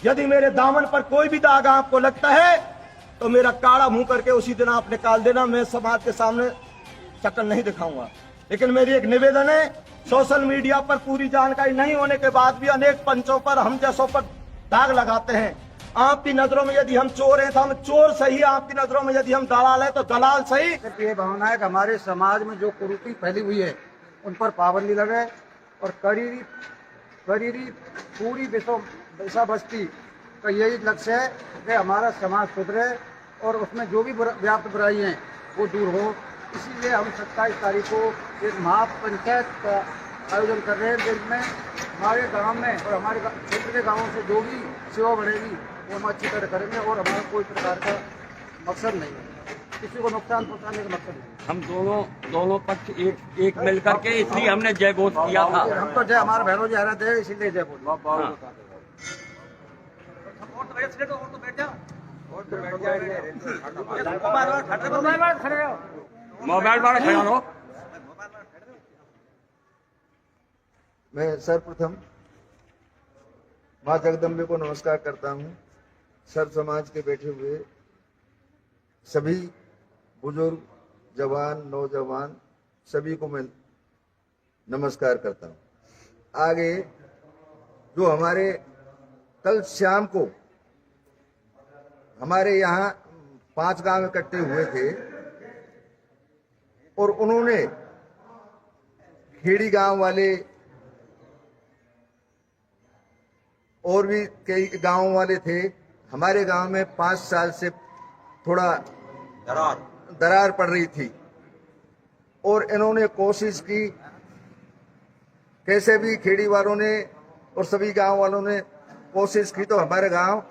यदि मेरे दामन पर कोई भी दाग आपको लगता है तो मेरा काड़ा मुंह करके उसी दिन आप निकाल देना। मैं समाज के सामने शक्ल नहीं दिखाऊंगा। लेकिन मेरी एक निवेदन है, सोशल मीडिया पर पूरी जानकारी नहीं होने के बाद भी अनेक पंचों पर, हम जैसों पर दाग लगाते हैं। आपकी नजरों में यदि हम चोर हैं तो हम चोर सही, आपकी नजरों में यदि हम दलाल हैं तो दलाल सही। ये भावना है कि हमारे समाज में जो कुरीति फैली हुई है उन पर पाबंदी लगे और करीरी पूरी विषा बस्ती का यही लक्ष्य है कि हमारा समाज सुधरे और उसमें जो भी व्याप्त बुराई हैं वो दूर हो। इसीलिए हम 27 तारीख को एक महापंचायत का आयोजन कर रहे हैं, जिसमें हमारे गांव में और हमारे क्षेत्र के गांवों से जो भी सेवा बढ़ेगी वो हम अच्छी तरह करेंगे और हमारा कोई प्रकार का मकसद नहीं है, किसी को नुकसान पहुंचाने का मकसद नहीं। हम दोनों पक्ष एक मिल करके, इसलिए हमने जय घोष किया था। हम तो जय हमारा भैरव जी हरा दे, इसीलिए जय बोल। मोबाइल वाला खड़ा हो। मैं सर्वप्रथम माँ जगदम्बे को नमस्कार करता हूँ। सर्व समाज के बैठे हुए सभी बुजुर्ग, जवान, नौजवान सभी को मैं नमस्कार करता हूँ। आगे जो हमारे कल शाम को हमारे यहाँ 5 गांव इकट्ठे हुए थे और उन्होंने खेड़ी गांव वाले और भी कई गांव वाले थे। हमारे गांव में 5 साल से थोड़ा दरार पड़ रही थी और इन्होंने कोशिश की, कैसे भी खेड़ी वालों ने और सभी गांव वालों ने कोशिश की तो हमारे गांव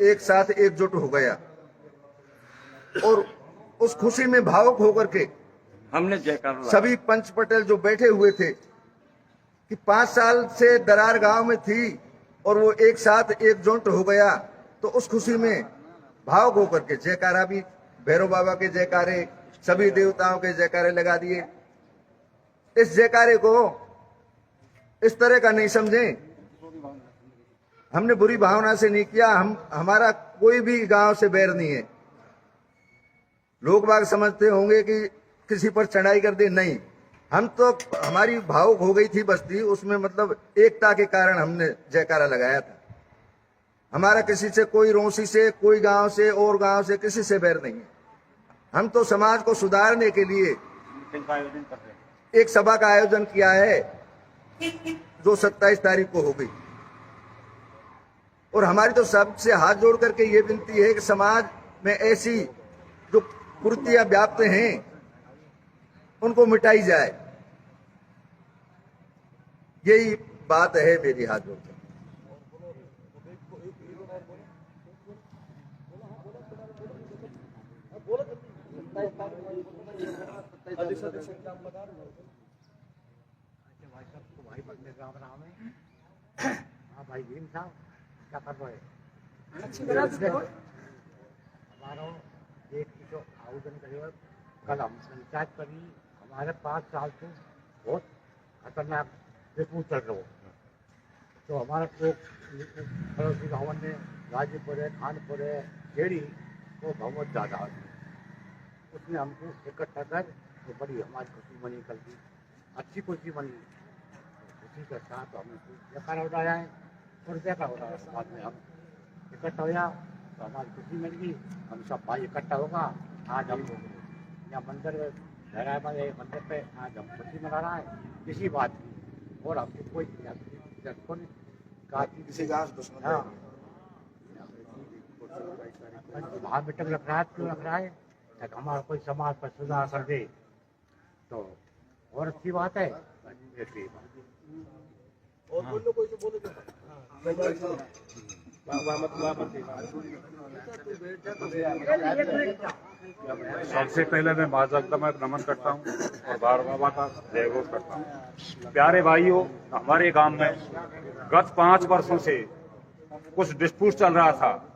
एक साथ एकजुट हो गया और उस खुशी में भावुक होकर के हमने जयकार सभी पंच पटेल जो बैठे हुए थे कि 5 साल से दरार गांव में थी और वो एक साथ एकजुट हो गया, तो उस खुशी में भावुक होकर के जयकारा भी, भैरव बाबा के जयकारे, सभी देवताओं के जयकारे लगा दिए। इस जयकारे को इस तरह का नहीं समझें, हमने बुरी भावना से नहीं किया। हमारा कोई भी गांव से बैर नहीं है। लोग बाग समझते होंगे कि किसी पर चढ़ाई कर दी, नहीं, हम तो हमारी भावुक हो गई थी बस्ती, उसमें मतलब एकता के कारण हमने जयकारा लगाया था। हमारा किसी से कोई रोंसी से, कोई गांव से और गांव से किसी से बैर नहीं है। हम तो समाज को सुधारने के लिए एक सभा का आयोजन किया है जो 27 तारीख को हो गई और हमारी तो सबसे हाथ जोड़ करके ये विनती है कि समाज में ऐसी जो कुरीतियां व्याप्त हैं उनको मिटाई जाए। यही बात है मेरी हाथ जोड़ कर। भाई भीम साहब क्या कर रहे हैं? हमारा देश की जो आयोजन करेगा कल हम पंचायत करी, हमारे 5 साल से बहुत खतरनाक विस्फोट चल रहा हो। तो हमारा पड़ोसी गाँव में गाजीपुर है, खानपुर है, खेड़ी वो बहुत ज़्यादा है। उसमें हमको इकट्ठा कर तो बड़ी हमारी खुशी बनी, कल की अच्छी खुशी बनी। खुशी के साथ हमने जयकारा उड़ाया है और जयकारा उड़ाया बाद में हम इकट्ठा होया तो हमारी खुशी मिल गई। हम सब भाई इकट्ठा होगा। आज हम लोग यहाँ मंदिर मंदिर पे आज हम खुशी मना रहा है किसी बात की, और हमको कोई किसी गांव से दुश्मन महामिटक रख रहा है, क्यों रख रहा है? तक हमारा कोई समाज पर सुधार कर दे तो और अच्छी बात है। सबसे पहले मैं माँ जगदम्बा को नमन करता हूँ और भैरव बाबा का जय घोष करता हूँ। प्यारे भाइयों, हमारे गांव में गत 5 वर्षों से कुछ डिस्प्यूट चल रहा था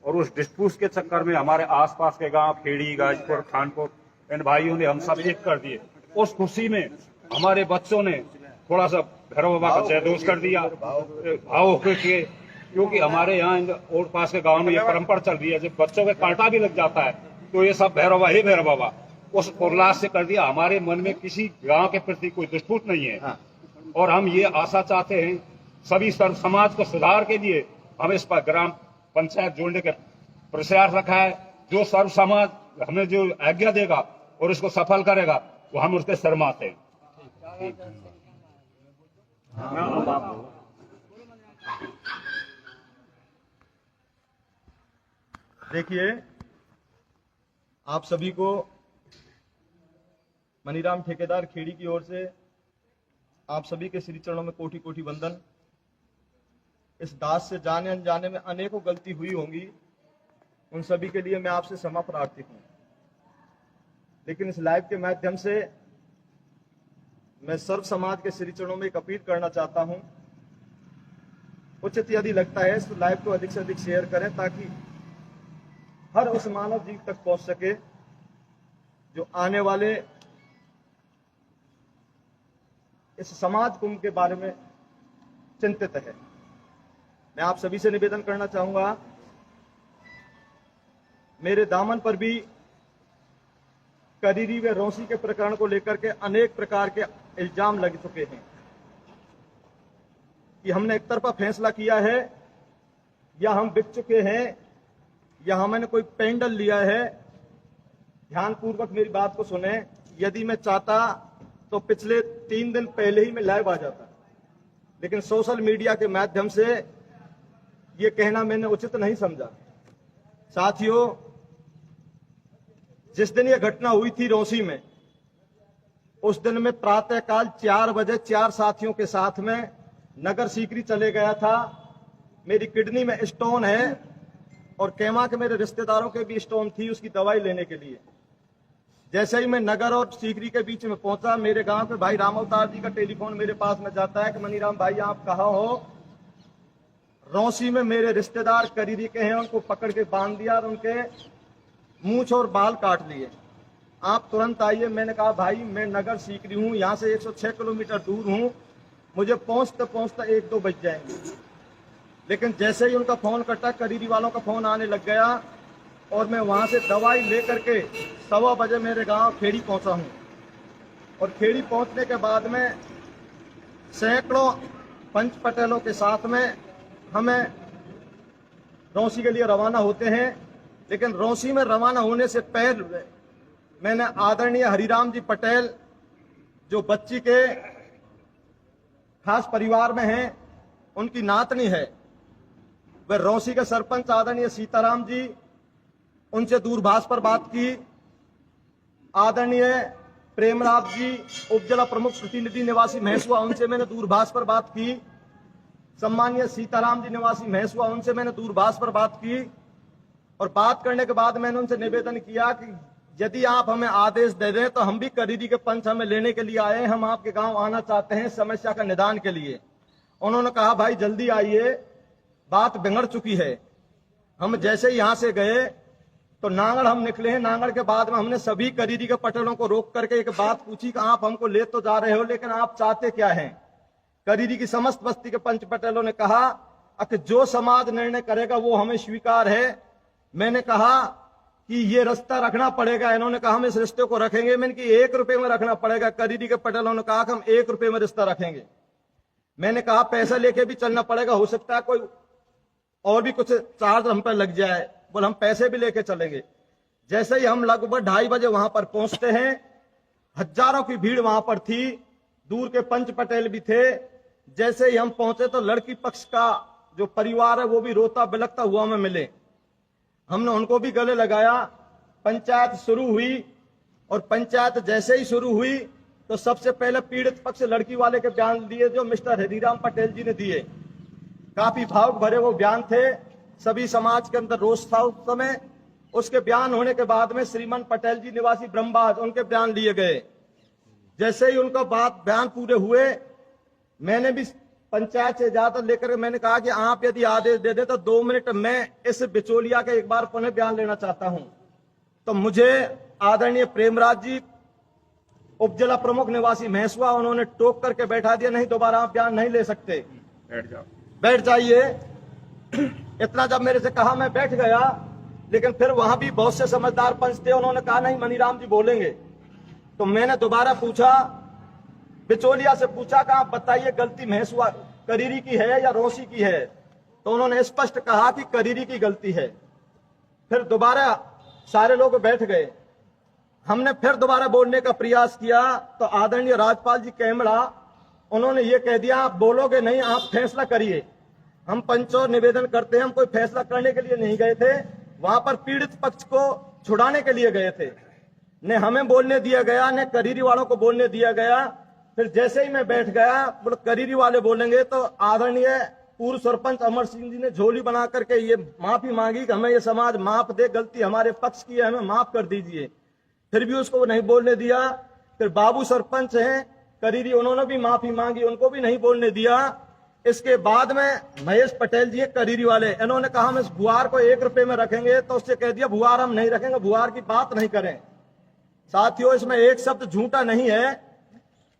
और उस डिस्प्यूट के चक्कर में हमारे आसपास के गांव खेड़ी, गाजीपुर, खानपुर, इन भाइयों ने हम सब एक कर दिए। उस खुशी में हमारे बच्चों ने थोड़ा सा भैरव बाबा का जय घोष कर दिया, भाव होकर के क्योंकि हमारे यहाँ और पास के गांव में ये परंपरा चल रही है, जब बच्चों के कांटा भी लग जाता है तो ये सब भैरव बाबा ही भैरव बाबा, उस उल्लास से कर दिया। हमारे मन में किसी गांव के प्रति कोई दुष्पूत नहीं है। और हम ये आशा चाहते हैं सभी सर्व समाज को सुधार के लिए हम इस पर ग्राम पंचायत जोड़ने के प्रयास रखा है। जो सर्व समाज हमें जो आज्ञा देगा और इसको सफल करेगा वो हम उसके शर्माते हैं। देखिए, आप सभी को मनीराम ठेकेदार खेड़ी की ओर से आप सभी के श्री चरणों में कोटि कोटि वंदन। इस दास से जाने अनजाने में अनेकों गलती हुई होंगी, उन सभी के लिए मैं आपसे क्षमा प्रार्थी हूं। लेकिन इस लाइव के माध्यम से मैं सर्व समाज के श्री चरणों में एक अपील करना चाहता हूं। उचित यदि लगता है तो लाइव को अधिक से अधिक शेयर करें ताकि हर उस मानव जीव तक पहुंच सके जो आने वाले इस समाज कुंभ के बारे में चिंतित है। मैं आप सभी से निवेदन करना चाहूंगा, मेरे दामन पर भी करीरी व रौसी के प्रकरण को लेकर के अनेक प्रकार के इल्जाम लग चुके हैं कि हमने एक तरफा फैसला किया है या हम बिक चुके हैं या हमने कोई पेंडल लिया है। ध्यानपूर्वक मेरी बात को सुने। यदि मैं चाहता तो पिछले 3 दिन पहले ही मैं लाइव आ जाता, लेकिन सोशल मीडिया के माध्यम से ये कहना मैंने उचित नहीं समझा। साथियों, जिस दिन ये घटना हुई थी रौसी में, उस दिन मैं प्रातःकाल 4 बजे 4 साथियों के साथ में नगर सीकरी चले गया था। मेरी किडनी में स्टोन है और केमा के मेरे रिश्तेदारों के भी स्टोन थी, उसकी दवाई लेने के लिए। जैसे ही मैं नगर और सीकरी के बीच में पहुंचा, मेरे गांव के भाई राम अवतार जी का टेलीफोन मेरे पास में जाता है कि मनीराम भाई आप कहाँ हो? रौसी में मेरे रिश्तेदार करीरी के हैं, उनको पकड़ के बांध दिया और उनके मूंछ और बाल काट लिए, आप तुरंत आइए। मैंने कहा भाई मैं नगर सीकरी हूं, यहाँ से 106 किलोमीटर दूर हूं, मुझे पहुंचते पहुंचते 1-2 बज जाएंगे। लेकिन जैसे ही उनका फोन कटा, करीरी वालों का फोन आने लग गया और मैं वहां से दवाई लेकर के 1:15 बजे मेरे गांव खेड़ी पहुंचा हूं। और खेड़ी पहुंचने के बाद में सैकड़ों पंच पटेलों के साथ में हमें रौसी के लिए रवाना होते हैं। लेकिन रौसी में रवाना होने से पहले मैंने आदरणीय हरिराम जी पटेल, जो बच्ची के खास परिवार में हैं, उनकी नातनी है, वह रौसी के सरपंच आदरणीय सीताराम जी, उनसे दूरभाष पर बात की। आदरणीय प्रेमराज जी उपजिला प्रमुख प्रतिनिधि निवासी महेशुआ, उनसे मैंने दूरभाष पर बात की। सम्मानीय सीताराम जी निवासी महेशुआ, उनसे मैंने दूरभाष पर बात की। और बात करने के बाद मैंने उनसे निवेदन किया कि यदि आप हमें आदेश दे दें तो हम भी करीरी के पंच हमें लेने के लिए आए हैं, हम आपके गांव आना चाहते हैं समस्या का निदान के लिए। उन्होंने कहा भाई जल्दी आइए, बात बिगड़ चुकी है। हम जैसे ही यहां से गए तो नांगड़ हम निकले हैं। नांगड़ के बाद में हमने सभी करीरी के पटेलों को रोक करके एक बात पूछी कि आप हमको ले तो जा रहे हो, लेकिन आप चाहते क्या हैं? करीरी की समस्त बस्ती के पंच पटेलों ने कहा कि जो समाज निर्णय करेगा वो हमें स्वीकार है। मैंने कहा कि ये रास्ता रखना पड़ेगा। इन्होंने कहा हम इस रिश्ते को रखेंगे। मैंने कि 1 रुपए में रखना पड़ेगा। करीरी के पटेलों ने कहा कि हम 1 रुपए में रिश्ता रखेंगे। मैंने कहा पैसा लेके भी चलना पड़ेगा, हो सकता है कोई और भी कुछ चार्ज हम पर लग जाए। बोले हम पैसे भी लेके चलेंगे। जैसे ही हम लगभग 2:30 बजे वहां पर पहुंचते हैं, हजारों की भीड़ वहां पर थी, दूर के पंच पटेल भी थे। जैसे ही हम पहुंचे तो लड़की पक्ष का जो परिवार है वो भी रोता बिलखता हुआ हमें मिले। हमने उनको भी गले लगाया। पंचायत शुरू हुई और पंचायत जैसे ही शुरू हुई तो सबसे पहले पीड़ित पक्ष लड़की वाले के बयान दिए जो मिस्टर हरिराम पटेल जी ने दिए। काफी भावुक भरे वो बयान थे, सभी समाज के अंदर रोष था उस समय। उसके बयान होने के बाद में श्रीमान पटेल जी निवासी ब्रह्मबाज, उनके बयान लिए गए। जैसे ही उनका बयान पूरे हुए, मैंने भी पंचायत से इजाजत लेकर मैंने कहा कि आप यदि आदेश दे दे तो 2 मिनट में इस बिचौलिया का एक बार पुनः बयान लेना चाहता हूं। तो मुझे आदरणीय प्रेमराज जी उपजिला प्रमुख निवासी महेशुआ, उन्होंने टोक करके बैठा दिया, नहीं दोबारा आप बयान नहीं ले सकते, बैठ जाइए। इतना जब मेरे से कहा मैं बैठ गया, लेकिन फिर वहां भी बहुत से समझदार पंच थे, उन्होंने कहा नहीं मनीराम जी बोलेंगे। तो मैंने दोबारा पूछा, बिचौलिया से पूछा कि आप बताइए गलती महेशवा करीरी की है या रोसी की है? तो उन्होंने स्पष्ट कहा कि करीरी की गलती है। फिर दोबारा सारे लोग बैठ गए, हमने फिर दोबारा बोलने का प्रयास किया तो आदरणीय राजपाल जी कैमड़ा उन्होंने ये कह दिया आप बोलोगे नहीं, आप फैसला करिए। हम पंचों निवेदन करते हैं, हम कोई फैसला करने के लिए नहीं गए थे, वहां पर पीड़ित पक्ष को छुड़ाने के लिए गए थे। न हमें बोलने दिया गया, न करीरी वालों को बोलने दिया गया। फिर जैसे ही मैं बैठ गया, बोले करीरी वाले बोलेंगे, तो आदरणीय पूर्व सरपंच अमर सिंह जी ने झोली बना करके ये माफी मांगी कि हमें ये समाज माफ दे, गलती हमारे पक्ष की है, हमें माफ कर दीजिए। फिर भी उसको नहीं बोलने दिया। फिर बाबू सरपंच हैं करीरी, उन्होंने भी माफी मांगी, उनको भी नहीं बोलने दिया। इसके बाद में महेश पटेल जी करीरी वाले, इन्होंने कहा हम इस बुआर को 1 रुपए में रखेंगे, तो उससे कह दिया बुआर हम नहीं रखेंगे, बुआर की बात नहीं करें। साथियों इसमें एक शब्द झूठा नहीं है।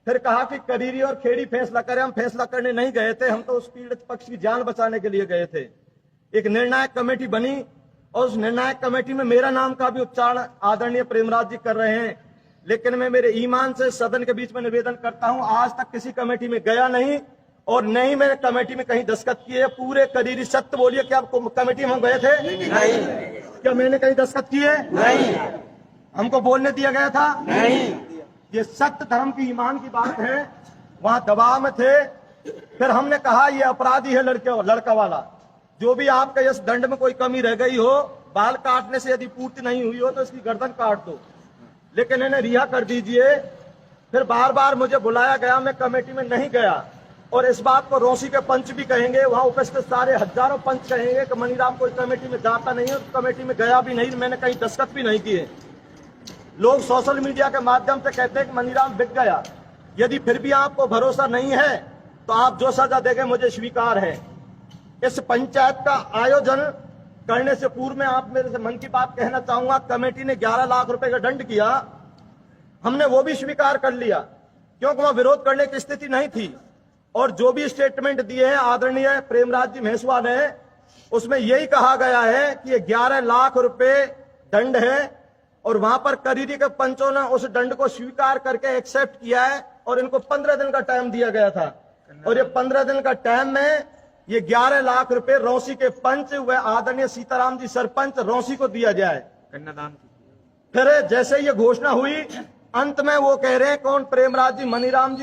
फिर कहा कि करीरी और खेड़ी फैसला करें, हम फैसला करने नहीं गए थे, हम तो उस पीड़ित पक्ष की जान बचाने के लिए गए थे। एक निर्णायक कमेटी बनी और उस निर्णायक कमेटी में मेरा नाम का भी उच्चारण आदरणीय प्रेमराज जी कर रहे हैं, लेकिन मैं मेरे ईमान से सदन के बीच में निवेदन करता हूं, आज तक किसी कमेटी में गया नहीं और नहीं मैंने कमेटी में कहीं दस्तखत किए। पूरे करीरी सत्य बोलिए, क्या आपको कमेटी में गए थे? नहीं। क्या मैंने कहीं दस्तखत किए? नहीं। हमको बोलने दिया गया था? नहीं। ये सत्य धर्म की ईमान की बात है। वहां दबाव में थे। फिर हमने कहा ये अपराधी है लड़का वाला, जो भी आपका इस दंड में कोई कमी रह गई हो, बाल काटने से यदि पूर्ति नहीं हुई हो तो इसकी गर्दन काट दो, लेकिन इन्हें रिहा कर दीजिए। फिर बार बार मुझे बुलाया गया, मैं कमेटी में नहीं गया। और इस बात को रोसी के पंच भी कहेंगे, वहां उपस्थित सारे हजारों पंच कहेंगे कि मनीराम कोई कमेटी में जाता नहीं है, कमेटी में गया भी नहीं, मैंने कहीं दस्तखत भी नहीं किए। लोग सोशल मीडिया के माध्यम से कहते हैं कि मनीराम बिक गया। यदि फिर भी आपको भरोसा नहीं है तो आप जो सजा देंगे मुझे स्वीकार है। इस पंचायत का आयोजन करने से पूर्व में आप मेरे से मन की बात कहना चाहूंगा, कमेटी ने 11 लाख रुपए का दंड किया, हमने वो भी स्वीकार कर लिया क्योंकि वहां विरोध करने की स्थिति नहीं थी। और जो भी स्टेटमेंट दिए हैं आदरणीय प्रेमराज जी महेशवा ने, उसमें यही कहा गया है कि ये 11 लाख रुपए दंड है और वहां पर करीरी के पंचों ने उस दंड को स्वीकार करके एक्सेप्ट किया है और इनको 15 दिन का टाइम दिया गया था। और ये 15 दिन का टाइम में ये 11 लाख रुपए रोसी के पंच व आदरणीय सीताराम जी सरपंच रोसी को दिया जाए। फिर जैसे ये घोषणा हुई, अंत में वो कह रहे हैं कौन? प्रेमराज जी मनीराम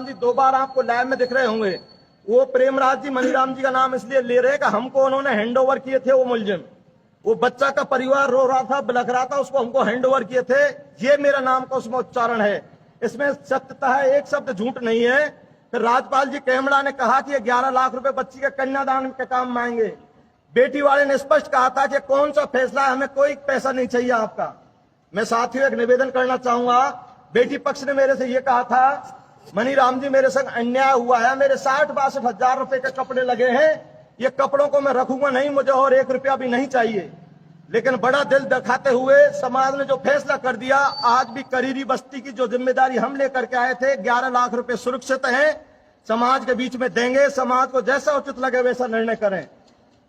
जी 2 बार आपको लाइव में दिख रहे होंगे। वो प्रेमराज जी मनीराम जी का नाम इसलिए ले रहे हैं कि हमको उन्होंने हैंड ओवर किए थे। वो मुलजिम, वो बच्चा का परिवार रो रहा था, बिलख रहा था, उसको हमको हैंड ओवर किए थे। ये मेरा नाम का उसमें उच्चारण है, इसमें सत्यता है, एक शब्द झूठ नहीं है। फिर राजपाल जी कैमड़ा ने कहा कि 11 लाख रुपए बच्ची के कन्यादान के काम में आएंगे। बेटी वाले ने स्पष्ट कहा था कि कौन सा फैसला है, हमें कोई पैसा नहीं चाहिए आपका। मैं साथियों एक निवेदन करना चाहूंगा, बेटी पक्ष ने मेरे से यह कहा था मनीराम जी मेरे संग अन्याय हुआ है, मेरे 60-62 हजार रुपए के कपड़े लगे हैं, ये कपड़ों को मैं रखूंगा नहीं, मुझे और 1 रुपया भी नहीं चाहिए। लेकिन बड़ा दिल दिखाते हुए समाज ने जो फैसला कर दिया, आज भी करीरी बस्ती की जो जिम्मेदारी हम लेकर के आए थे, 11 लाख रुपए सुरक्षित हैं, समाज के बीच में देंगे, समाज को जैसा उचित लगे वैसा निर्णय करें।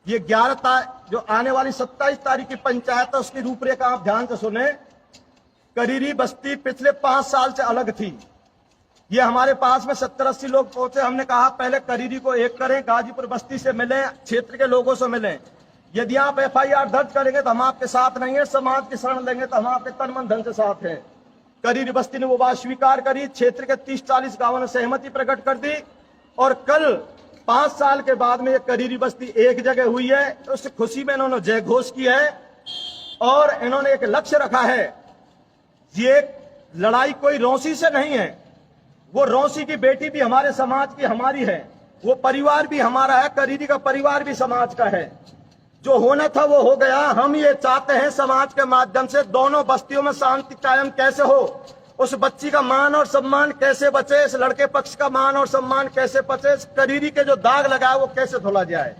ये 11 जो आने वाली 27 तारीख की पंचायत है, उसकी रूपरेखा आप ध्यान से सुने। करीरी बस्ती पिछले 5 साल से अलग थी। ये हमारे पास में 70-80 लोग पहुंचे, हमने कहा पहले करीरी को एक करें, गाजीपुर बस्ती से मिलें, क्षेत्र के लोगों से मिलें। यदि आप FIR दर्ज करेंगे तो हम आपके साथ नहीं है, समाज की शरण लेंगे तो हम आपके तन मन धन से साथ हैं। करीरी बस्ती ने वो बात स्वीकार करी, क्षेत्र के 30-40 गांवों ने सहमति प्रकट कर दी और कल 5 साल के बाद में ये करीरी बस्ती एक जगह हुई है। उस खुशी में इन्होंने जय घोष की है और इन्होंने एक लक्ष्य रखा है। ये लड़ाई कोई रोसी से नहीं है, वो रोसी की बेटी भी हमारे समाज की हमारी है, वो परिवार भी हमारा है, करीरी का परिवार भी समाज का है। जो होना था वो हो गया। हम ये चाहते हैं समाज के माध्यम से दोनों बस्तियों में शांति कायम कैसे हो, उस बच्ची का मान और सम्मान कैसे बचे, इस लड़के पक्ष का मान और सम्मान कैसे बचे, इस करीरी के जो दाग लगा है वो कैसे धुला जाए।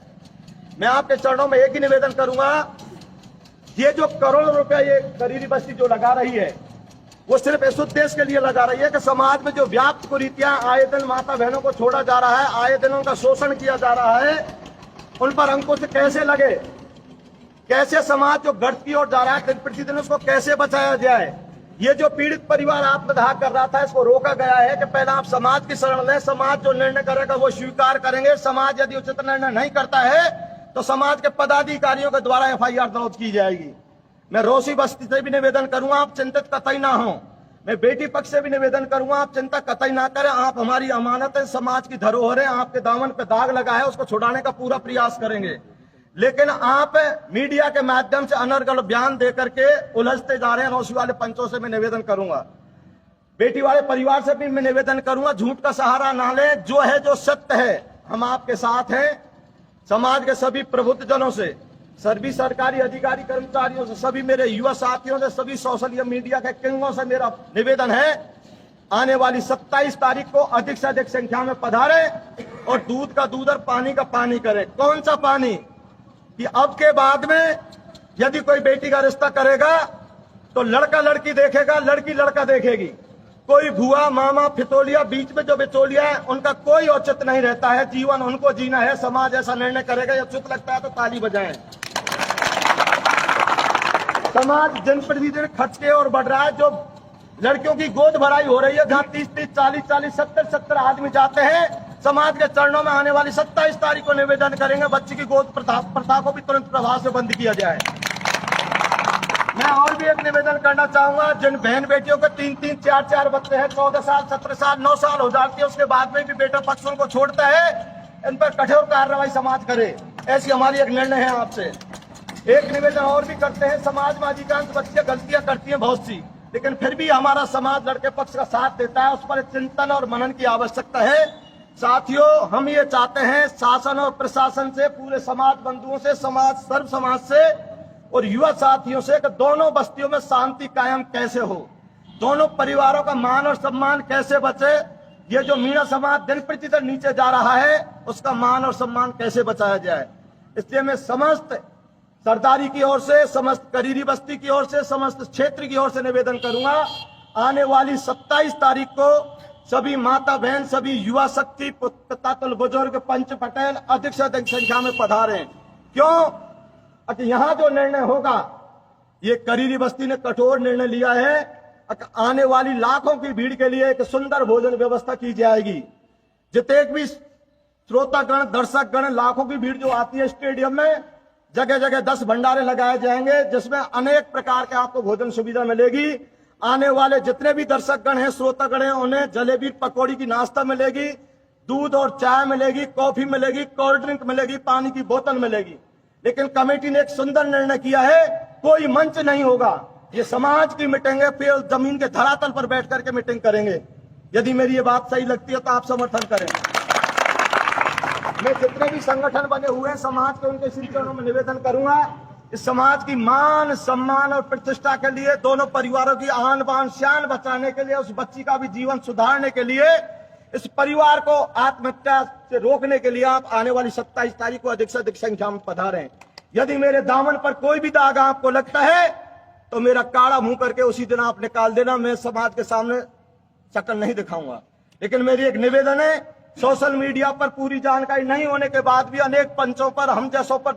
मैं आपके चरणों में एक ही निवेदन करूंगा, ये जो करोड़ों रुपया ये करीरी बस्ती जो लगा रही है, वो सिर्फ इस उद्देश्य के लिए लगा रही है कि समाज में जो व्याप्त कुरीतियां आए दिन माता बहनों को छोड़ा जा रहा है, आए दिन उनका शोषण किया जा रहा है, उन पर अंकुश कैसे लगे, कैसे समाज जो गर्त की ओर जा रहा है दिन प्रतिदिन उसको कैसे बचाया जाए। ये जो पीड़ित परिवार आत्मदाह कर रहा था इसको रोका गया है कि पहले आप समाज की शरण लें, समाज जो निर्णय करेगा वो स्वीकार करेंगे। समाज यदि उचित निर्णय नहीं करता है तो समाज के पदाधिकारियों के द्वारा FIR दर्ज की जाएगी। मैं रोसी बस्ती से भी निवेदन करूंगा, आप चिंतित कतई ना हो। मैं बेटी पक्ष से भी निवेदन करूंगा, आप चिंता कतई ना करें। आप हमारी अमानत है, समाज की धरोहर है, आपके दामन पे दाग लगा है, उसको छुड़ाने का पूरा प्रयास करेंगे। लेकिन आप मीडिया के माध्यम से अनर्गल बयान देकर के उलझते जा रहे हैं। रोसी वाले पंचों से मैं निवेदन करूंगा, बेटी वाले परिवार से भी मैं निवेदन करूंगा, झूठ का सहारा ना लें। जो है जो सत्य है हम आपके साथ हैं। समाज के सभी प्रबुद्ध जनों से, सभी सरकारी अधिकारी कर्मचारियों से, सभी मेरे युवा साथियों से, सभी सोशल मीडिया के किंगों से मेरा निवेदन है, आने वाली 27 तारीख को अधिक से अधिक संख्या में पधारें और दूध का दूध और पानी का पानी करें। कौन सा पानी कि अब के बाद में यदि कोई बेटी का रिश्ता करेगा तो लड़का लड़की देखेगा, लड़की लड़का देखेगी। कोई भुआ मामा फितोलिया बीच में जो बिचौलिया है उनका कोई औचित्य नहीं रहता है। जीवन उनको जीना है, समाज ऐसा निर्णय करेगा। या उचित लगता है तो ताली बजाएं। समाज दिन प्रतिदिन खचके और बढ़ रहा है। जो लड़कियों की गोद भराई हो रही है, जहां 30-30, 40-40, 70-70 आदमी जाते हैं, समाज के चरणों में आने वाली 27 तारीख को निवेदन करेंगे बच्ची की गोद प्रथा को भी तुरंत प्रभाव से बंद किया जाए। मैं और भी एक निवेदन करना चाहूंगा, जिन बहन बेटियों के 3-3, 4-4 बच्चे हैं, 14 साल, 17 साल, 9 साल हो जाती है, उसके बाद में भी बेटा पक्ष उनको छोड़ता है, इन पर कठोर कार्रवाई समाज करे। ऐसी हमारी एक निर्णय है आपसे। एक निवेदन और भी करते हैं, समाज में अधिकांश बच्चियां गलतियां करती हैं बहुत सी, लेकिन फिर भी हमारा समाज लड़के पक्ष का साथ देता है। उस पर चिंतन और मनन की आवश्यकता है। साथियों, हम ये चाहते हैं शासन और प्रशासन से, पूरे समाज बंधुओं से, समाज सर्व समाज से और युवा साथियों से कि दोनों बस्तियों में शांति कायम कैसे हो, दोनों परिवारों का मान और सम्मान कैसे बचे। ये जो मीणा समाज दिन प्रतिदिन नीचे जा रहा है उसका मान और सम्मान कैसे बचाया जाए। इसलिए मैं समस्त सरदारी की ओर से, समस्त करीरी बस्ती की ओर से, समस्त क्षेत्र की ओर से निवेदन करूंगा, आने वाली 27 तारीख को सभी माता बहन, सभी युवा शक्ति, पुत्र बुजुर्ग, पंच पटेल अधिक से अधिक संख्या में पधारें। क्यों? यहाँ जो निर्णय होगा, ये करीरी बस्ती ने कठोर निर्णय लिया है। आने वाली लाखों की भीड़ के लिए एक सुंदर भोजन व्यवस्था की जाएगी। जितने भी श्रोतागण, दर्शकगण, लाखों की भीड़ जो आती है स्टेडियम में, जगह जगह 10 भंडारे लगाए जाएंगे जिसमें अनेक प्रकार के आपको भोजन सुविधा मिलेगी। आने वाले जितने भी दर्शकगण हैं, श्रोतागण हैं, उन्हें जलेबी पकौड़ी की नाश्ता मिलेगी, दूध और चाय मिलेगी, कॉफी मिलेगी, कोल्ड ड्रिंक मिलेगी, पानी की बोतल मिलेगी। लेकिन कमेटी ने एक सुंदर निर्णय किया है, कोई मंच नहीं होगा। ये समाज की मीटिंग है, फिर जमीन के धरातल पर बैठ करके मीटिंग करेंगे। यदि मेरी ये बात सही लगती है तो आप समर्थन करें। मैं जितने भी संगठन बने हुए हैं समाज के, उनके श्री चरणों में निवेदन करूंगा, इस समाज की मान, सम्मान और प्रतिष्ठा के लिए, दोनों परिवारों की आन बान शान बचाने के लिए, उस बच्ची का भी जीवन सुधारने के लिए, इस परिवार को आत्महत्या से रोकने के लिए आप आने वाली 27 तारीख को अधिक से अधिक संख्या में पधारें। यदि मेरे दामन पर कोई भी दाग आपको लगता है तो मेरा काड़ा मुंह करके उसी दिन आप निकाल देना। मैं समाज के सामने शक्ल नहीं दिखाऊंगा। लेकिन मेरी एक निवेदन है, सोशल मीडिया पर पूरी जानकारी नहीं होने के बाद भी अनेक पंचों पर, हम जैसों पर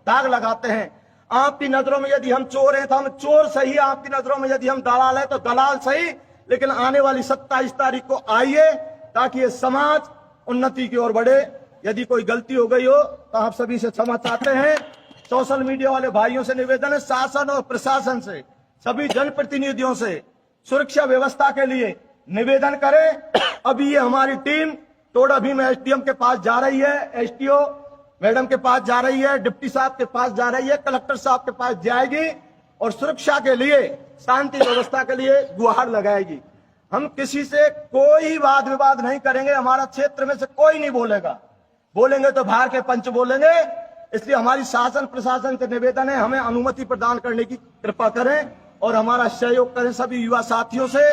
दाग लगाते हैं। आपकी नजरों में यदि हम चोर हैं तो हम चोर सही, आपकी नजरों में यदि हम दलाल हैं तो दलाल सही। लेकिन आने वाली 27 तारीख को आइए ताकि ये समाज उन्नति की ओर बढ़े। यदि कोई गलती हो गई हो तो आप सभी से क्षमा चाहते हैं। सोशल मीडिया वाले भाइयों से निवेदन है, शासन और प्रशासन से, सभी जनप्रतिनिधियों से सुरक्षा व्यवस्था के लिए निवेदन करें। अभी ये हमारी टीम टोडा भीम एसडीएम के पास जा रही है, एसटीओ मैडम के पास जा रही है, डिप्टी साहब के पास जा रही है, कलेक्टर साहब के पास जाएगी और सुरक्षा के लिए, शांति व्यवस्था के लिए गुहार लगाएगी। हम किसी से कोई वाद विवाद नहीं करेंगे। हमारा क्षेत्र में से कोई नहीं बोलेगा, बोलेंगे तो बाहर के पंच बोलेंगे। इसलिए हमारी शासन प्रशासन से निवेदन है, हमें अनुमति प्रदान करने की कृपा करें और हमारा सहयोग करें सभी युवा साथियों से।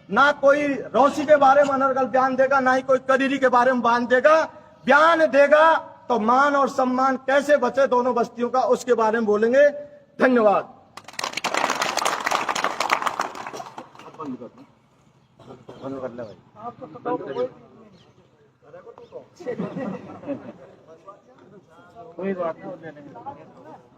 ना कोई रोसी के बारे में अनर्गल बयान देगा, ना ही कोई करीरी के बारे में बयान देगा। बयान देगा तो मान और सम्मान कैसे बचे दोनों बस्तियों का, उसके बारे में बोलेंगे। धन्यवाद। बंद कर ले भाई। कोई बात नहीं, ले लेंगे।